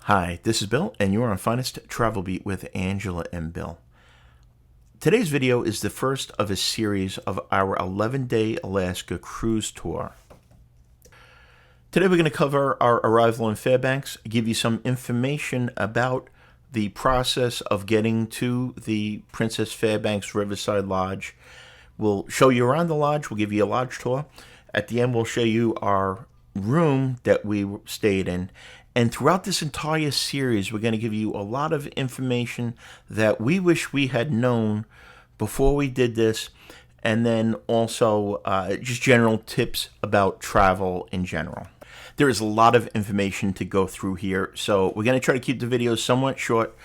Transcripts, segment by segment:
Hi, this is Bill, and you're on Finest Travel Beat with Angela and Bill. Today's video is the first of a series of our 11-day Alaska cruise tour. Today we're going to cover our arrival in Fairbanks, give you some information about the process of getting to the Princess Fairbanks Riverside Lodge. We'll show you around the lodge, we'll give you a lodge tour. At the end we'll show you our room that we stayed in. And throughout this entire series, we're going to give you a lot of information that we wish we had known before we did this, and then also just general tips about travel in general. There is a lot of information to go through here, so we're going to try to keep the videos somewhat short,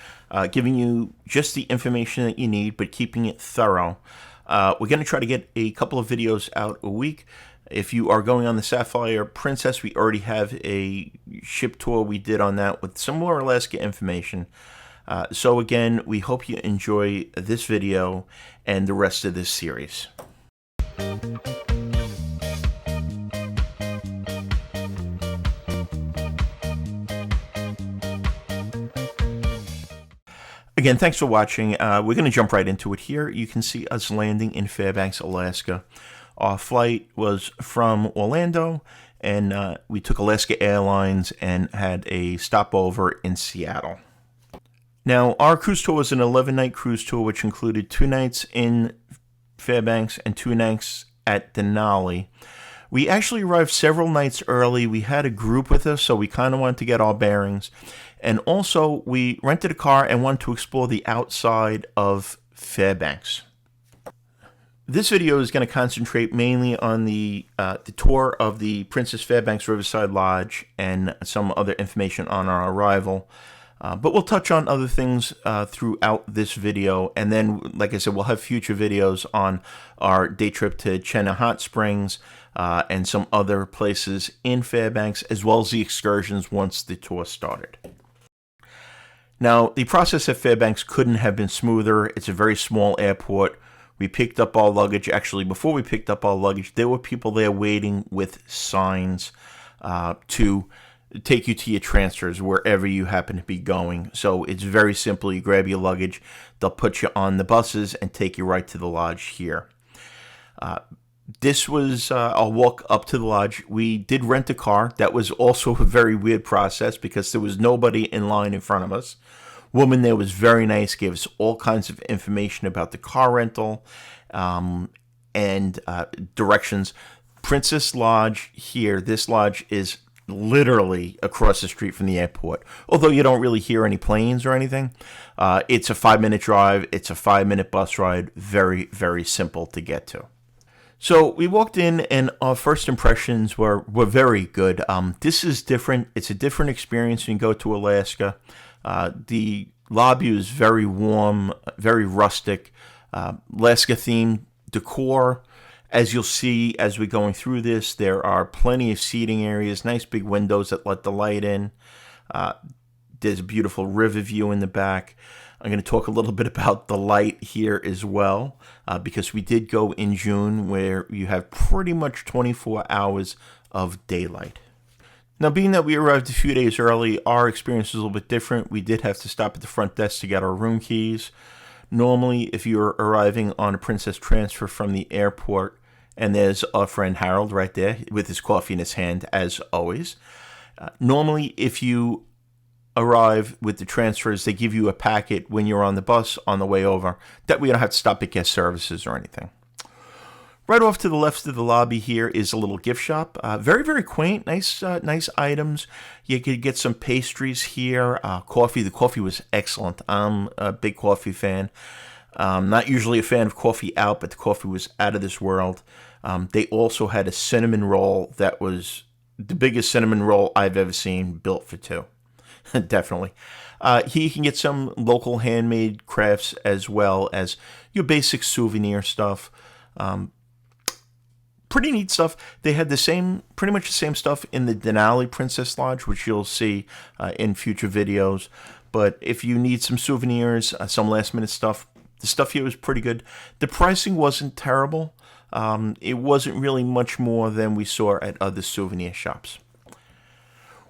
giving you just the information that you need, but keeping it thorough. We're going to try to get a couple of videos out a week. If you are going on the Sapphire Princess, we already have a ship tour we did on that with some more Alaska information. So again, we hope you enjoy this video and the rest of this series. Again, thanks for watching. We're going to jump right into it here. You can see us landing in Fairbanks, Alaska. Our flight was from Orlando, and we took Alaska Airlines and had a stopover in Seattle. Now, our cruise tour was an 11-night cruise tour, which included 2 nights in Fairbanks and 2 nights at Denali. We actually arrived several nights early. We had a group with us, so we kind of wanted to get our bearings. And also, we rented a car and wanted to explore the outside of Fairbanks. This video is going to concentrate mainly on the tour of the Princess Fairbanks Riverside Lodge and some other information on our arrival. But we'll touch on other things throughout this video. And then, like I said, we'll have future videos on our day trip to Chena Hot Springs and some other places in Fairbanks, as well as the excursions once the tour started. Now, the process at Fairbanks couldn't have been smoother. It's a very small airport. We picked up our luggage. Actually, before we picked up our luggage, there were people there waiting with signs to take you to your transfers wherever you happen to be going. So it's very simple. You grab your luggage, they'll put you on the buses and take you right to the lodge here. This was a walk up to the lodge. We did rent a car. That was also a very weird process because there was nobody in line in front of us. Woman there was very nice, gave us all kinds of information about the car rental and directions. Princess Lodge here, this lodge is literally across the street from the airport. Although you don't really hear any planes or anything. It's a 5-minute drive. It's a 5-minute bus ride. Very, very simple to get to. So we walked in and our first impressions were very good. This is different. It's a different experience when you go to Alaska. The lobby is very warm, very rustic, Alaska-themed decor. As you'll see as we're going through this, there are plenty of seating areas, nice big windows that let the light in. There's a beautiful river view in the back. I'm going to talk a little bit about the light here as well, because we did go in June where you have pretty much 24 hours of daylight. Now, being that we arrived a few days early, our experience was a little bit different. We did have to stop at the front desk to get our room keys. Normally, if you're arriving on a Princess transfer from the airport, and there's our friend Harold right there with his coffee in his hand, as always. Normally, if you arrive with the transfers, they give you a packet when you're on the bus on the way over. That way you don't have to stop at guest services or anything. Right off to the left of the lobby here is a little gift shop. Very, very quaint, nice items. You could get some pastries here. Coffee. The coffee was excellent. I'm a big coffee fan. Not usually a fan of coffee out, but the coffee was out of this world. They also had a cinnamon roll that was the biggest cinnamon roll I've ever seen, built for 2. Definitely. Here you can get some local handmade crafts as well as your basic souvenir stuff. Pretty neat stuff. They had pretty much the same stuff in the Denali Princess Lodge, which you'll see in future videos. But if you need some souvenirs, some last minute stuff, the stuff here was pretty good. The pricing wasn't terrible. It wasn't really much more than we saw at other souvenir shops.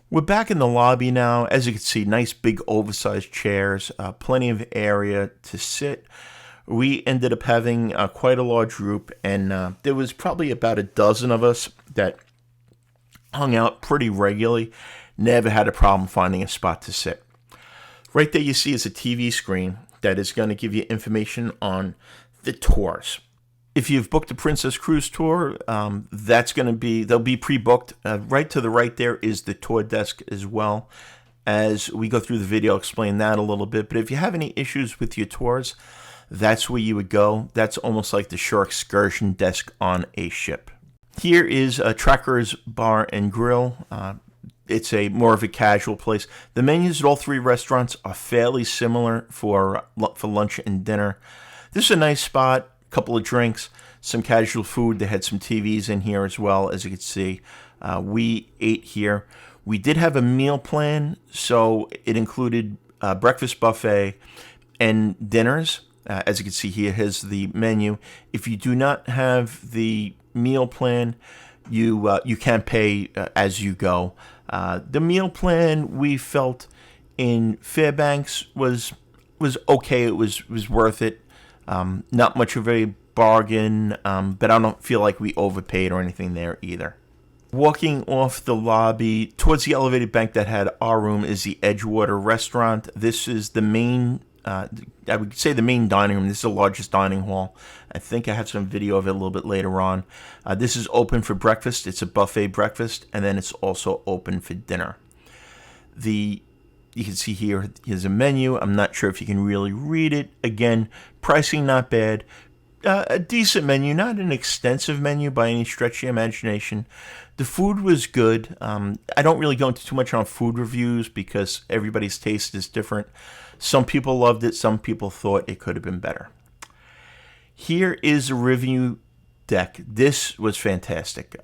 We're back in the lobby now. As you can see, nice big oversized chairs, plenty of area to sit. We ended up having quite a large group, and there was probably about a dozen of us that hung out pretty regularly. Never had a problem finding a spot to sit. Right there you see is a TV screen that is going to give you information on the tours. If you've booked a Princess Cruise tour, that's going to be, they'll be pre-booked. Right to the right there is the tour desk as well. As we go through the video, I'll explain that a little bit. But if you have any issues with your tours, that's where you would go. That's almost like the shore excursion desk on a ship. Here is a Tracker's Bar and Grill. It's a more of a casual place. The menus at all three restaurants are fairly similar for lunch and dinner. This is a nice spot. Couple of drinks, some casual food. They had some TVs in here as well, as you can see. We ate here. We did have a meal plan, so it included breakfast buffet and dinners. As you can see here, here's the menu. If you do not have the meal plan, you can pay as you go. The meal plan we felt in Fairbanks was okay. It was worth it. Not much of a bargain, but I don't feel like we overpaid or anything there either. Walking off the lobby towards the elevated bank that had our room is the Edgewater restaurant. This is the main, I would say the main dining room. This is the largest dining hall. I think I have some video of it a little bit later on. This is open for breakfast. It's a buffet breakfast, and then it's also open for dinner. You can see here's a menu. I'm not sure if you can really read it. Again, pricing not bad. A decent menu, not an extensive menu by any stretch of the imagination. The food was good. I don't really go into too much on food reviews because everybody's taste is different. Some people loved it. Some people thought it could have been better. Here is a review deck. This was fantastic.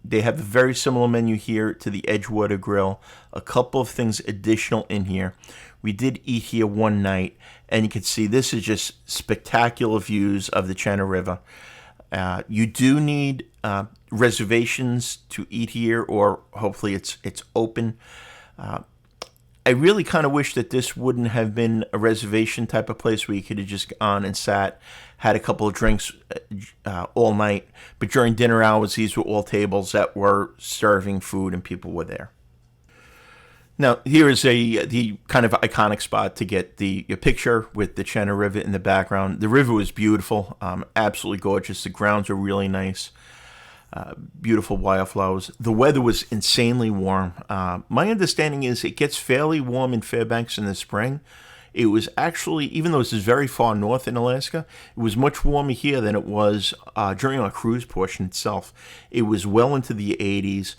They have a very similar menu here to the Edgewater Grill. A couple of things additional in here. We did eat here one night, and you can see this is just spectacular views of the Chena River. You do need reservations to eat here, or hopefully it's open. I really kind of wish that this wouldn't have been a reservation type of place where you could have just gone and sat, had a couple of drinks all night. But during dinner hours, these were all tables that were serving food and people were there. Now, here is the kind of iconic spot to get your picture with the Chena River in the background. The river was beautiful, absolutely gorgeous. The grounds were really nice. Beautiful wildflowers. The weather was insanely warm. My understanding is it gets fairly warm in Fairbanks in the spring. It was actually, even though this is very far north in Alaska, it was much warmer here than it was during our cruise portion itself. It was well into the 80s.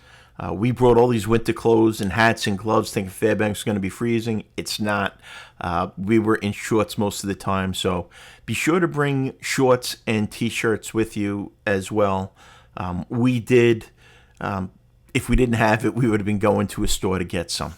We brought all these winter clothes and hats and gloves thinking Fairbanks was going to be freezing. It's not. We were in shorts most of the time, so be sure to bring shorts and t-shirts with you as well. We did. If we didn't have it, we would have been going to a store to get some.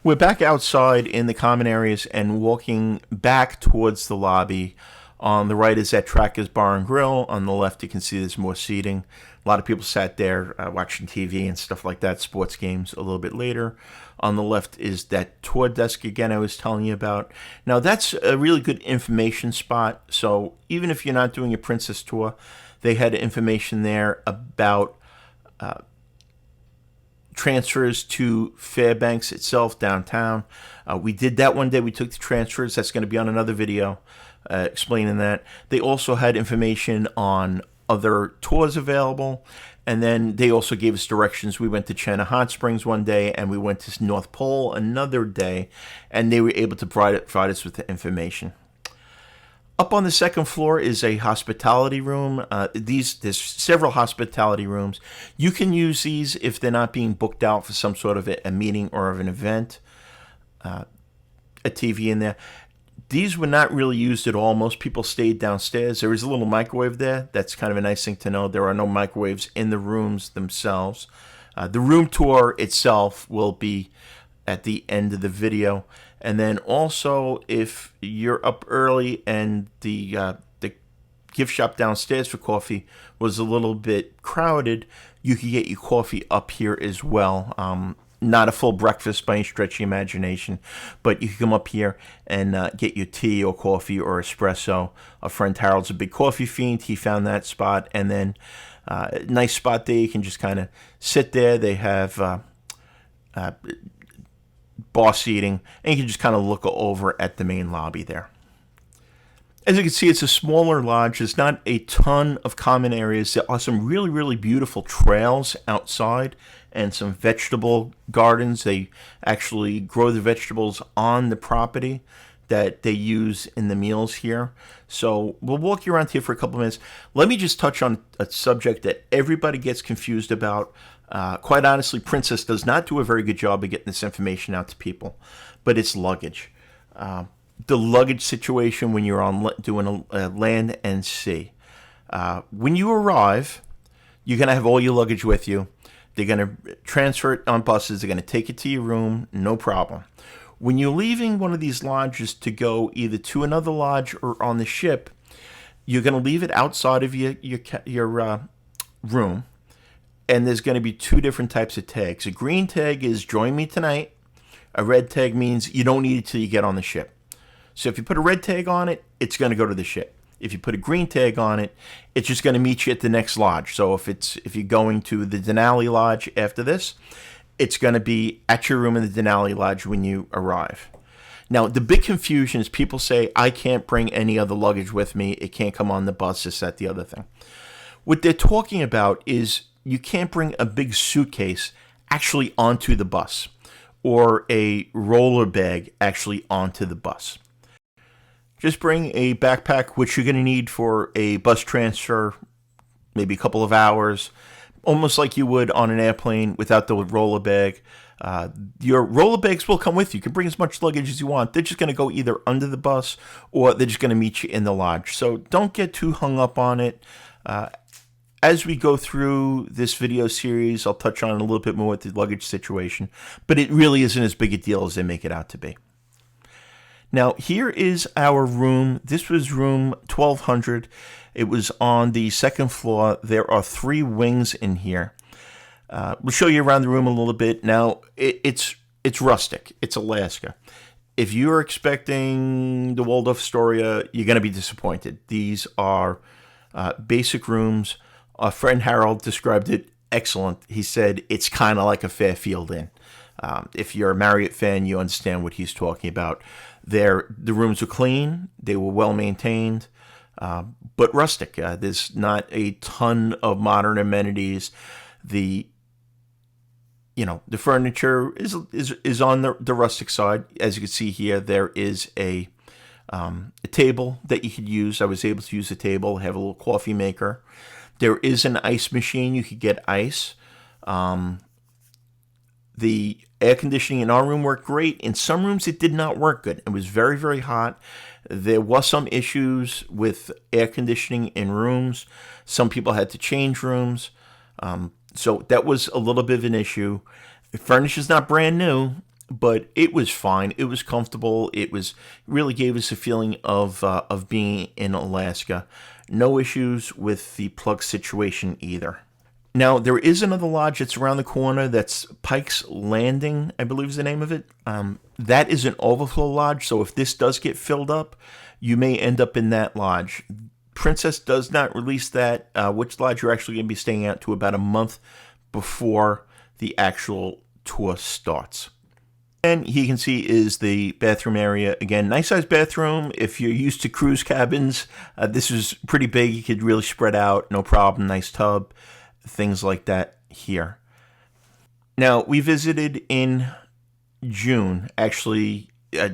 We're back outside in the common areas and walking back towards the lobby. On the right is that Tracker's Bar and Grill. On the left, you can see there's more seating. A lot of people sat there watching TV and stuff like that, sports games a little bit later. On the left is that tour desk again I was telling you about. Now, that's a really good information spot. So even if you're not doing a Princess tour, they had information there about transfers to Fairbanks itself, downtown. We did that one day. We took the transfers. That's going to be on another video explaining that. They also had information on other tours available, and then they also gave us directions. We went to Chena Hot Springs one day, and we went to North Pole another day, and they were able to provide us with the information. Up on the second floor is a hospitality room. There's several hospitality rooms. You can use these if they're not being booked out for some sort of a meeting or of an event. A TV in there. These were not really used at all. Most people stayed downstairs. There is a little microwave there. That's kind of a nice thing to know. There are no microwaves in the rooms themselves. The room tour itself will be at the end of the video. And then also, if you're up early and the gift shop downstairs for coffee was a little bit crowded, you could get your coffee up here as well. Not a full breakfast by any stretch of the imagination, but you can come up here and get your tea or coffee or espresso. A friend Harold's a big coffee fiend. He found that spot, and then nice spot there. You can just kind of sit there. They have bar seating, and you can just kind of look over at the main lobby there. As you can see, it's a smaller lodge. There's not a ton of common areas. There are some really, really beautiful trails outside and some vegetable gardens. They actually grow the vegetables on the property that they use in the meals here. So we'll walk you around here for a couple of minutes. Let me just touch on a subject that everybody gets confused about. Quite honestly, Princess does not do a very good job of getting this information out to people, but it's luggage. The luggage situation when you're on doing a land and sea. When you arrive, you're going to have all your luggage with you. They're going to transfer it on buses. They're going to take it to your room, no problem. When you're leaving one of these lodges to go either to another lodge or on the ship, you're going to leave it outside of your room, and there's going to be two different types of tags. A green tag is join me tonight. A red tag means you don't need it till you get on the ship. So if you put a red tag on it, it's going to go to the ship. If you put a green tag on it, it's just going to meet you at the next lodge. So if you're going to the Denali Lodge after this, it's going to be at your room in the Denali Lodge when you arrive. Now, the big confusion is people say, I can't bring any other luggage with me. It can't come on the bus, this, that, the other thing. What they're talking about is you can't bring a big suitcase actually onto the bus or a roller bag actually onto the bus. Just bring a backpack, which you're going to need for a bus transfer, maybe a couple of hours, almost like you would on an airplane without the roller bag. Your roller bags will come with you. You can bring as much luggage as you want. They're just going to go either under the bus or they're just going to meet you in the lodge. So don't get too hung up on it. As we go through this video series, I'll touch on a little bit more with the luggage situation, but it really isn't as big a deal as they make it out to be. Now, here is our room. This was room 1200. It was on the second floor. There are 3 wings in here. We'll show you around the room a little bit. Now, it's rustic. It's Alaska. If you're expecting the Waldorf Astoria, you're going to be disappointed. These are basic rooms. Our friend Harold described it excellent. He said it's kind of like a Fairfield Inn. If you're a Marriott fan, you understand what he's talking about. The rooms were clean, they were well maintained, but rustic. There's not a ton of modern amenities. The furniture is on the rustic side. As you can see here, there is a table that you could use. I was able to use the table, have a little coffee maker. There is an ice machine. You could get ice. The air conditioning in our room worked great. In some rooms, it did not work good. It was very, very hot. There was some issues with air conditioning in rooms. Some people had to change rooms. So that was a little bit of an issue. The furniture is not brand new, but it was fine. It was comfortable. It really gave us a feeling of being in Alaska. No issues with the plug situation either. Now, there is another lodge that's around the corner. That's Pike's Landing, I believe is the name of it. That is an overflow lodge, so if this does get filled up, you may end up in that lodge. Princess does not release that, which lodge you're actually going to be staying at, to about a month before the actual tour starts. And here you can see is the bathroom area. Again, nice size bathroom. If you're used to cruise cabins, this is pretty big. You could really spread out, no problem. Nice tub. Things like that here. Now, we visited in June, actually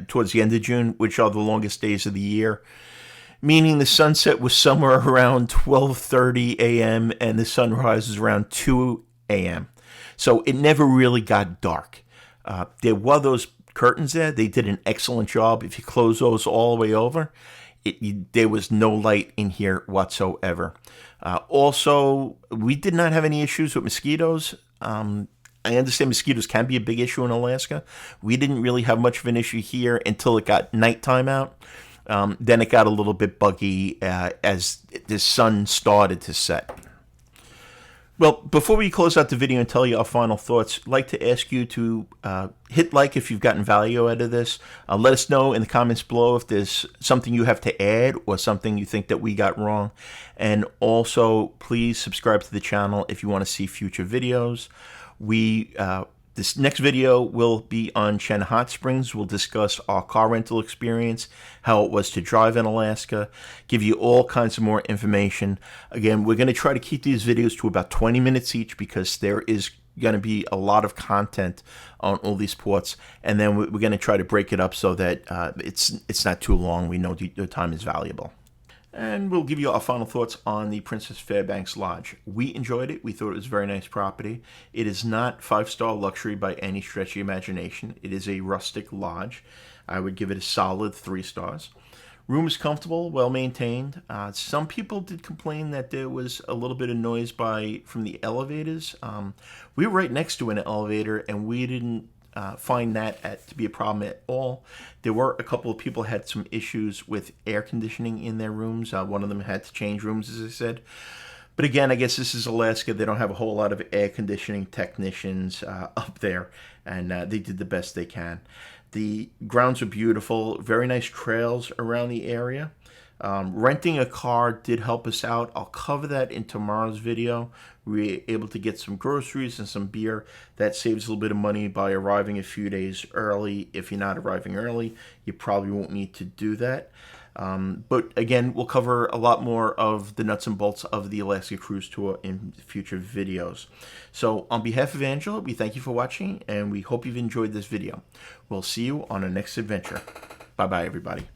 towards the end of June, which are the longest days of the year, meaning the sunset was somewhere around 12:30 a.m. and the sunrise was around 2 a.m. So it never really got dark. There were those curtains there. They did an excellent job. If you close those all the way over, there was no light in here whatsoever. Also, we did not have any issues with mosquitoes. I understand mosquitoes can be a big issue in Alaska. We didn't really have much of an issue here until it got nighttime out. Then it got a little bit buggy as the sun started to set. Well, before we close out the video and tell you our final thoughts, I'd like to ask you to hit like if you've gotten value out of this. Let us know in the comments below if there's something you have to add or something you think that we got wrong. And also, please subscribe to the channel if you want to see future videos. This next video will be on Chen Hot Springs. We'll discuss our car rental experience, how it was to drive in Alaska, give you all kinds of more information. Again, we're going to try to keep these videos to about 20 minutes each because there is going to be a lot of content on all these ports. And then we're going to try to break it up so that it's not too long. We know the time is valuable. And we'll give you our final thoughts on the Princess Fairbanks Lodge. We enjoyed it. We thought it was a very nice property. It is not 5-star luxury by any stretch of the imagination. It is a rustic lodge. I would give it a solid 3 stars. Room is comfortable, well maintained. Some people did complain that there was a little bit of noise from the elevators. We were right next to an elevator, and we didn't find that to be a problem at all. There were a couple of people had some issues with air conditioning in their rooms. One of them had to change rooms, as I said. But again, I guess this is Alaska. They don't have a whole lot of air conditioning technicians up there, and they did the best they can. The grounds are beautiful, very nice trails around the area. Renting a car did help us out. I'll cover that in tomorrow's video. We were able to get some groceries and some beer. That saves a little bit of money by arriving a few days early. If you're not arriving early, you probably won't need to do that. But again, we'll cover a lot more of the nuts and bolts of the Alaska Cruise Tour in future videos. So on behalf of Angela, we thank you for watching, and we hope you've enjoyed this video. We'll see you on our next adventure. Bye-bye, everybody.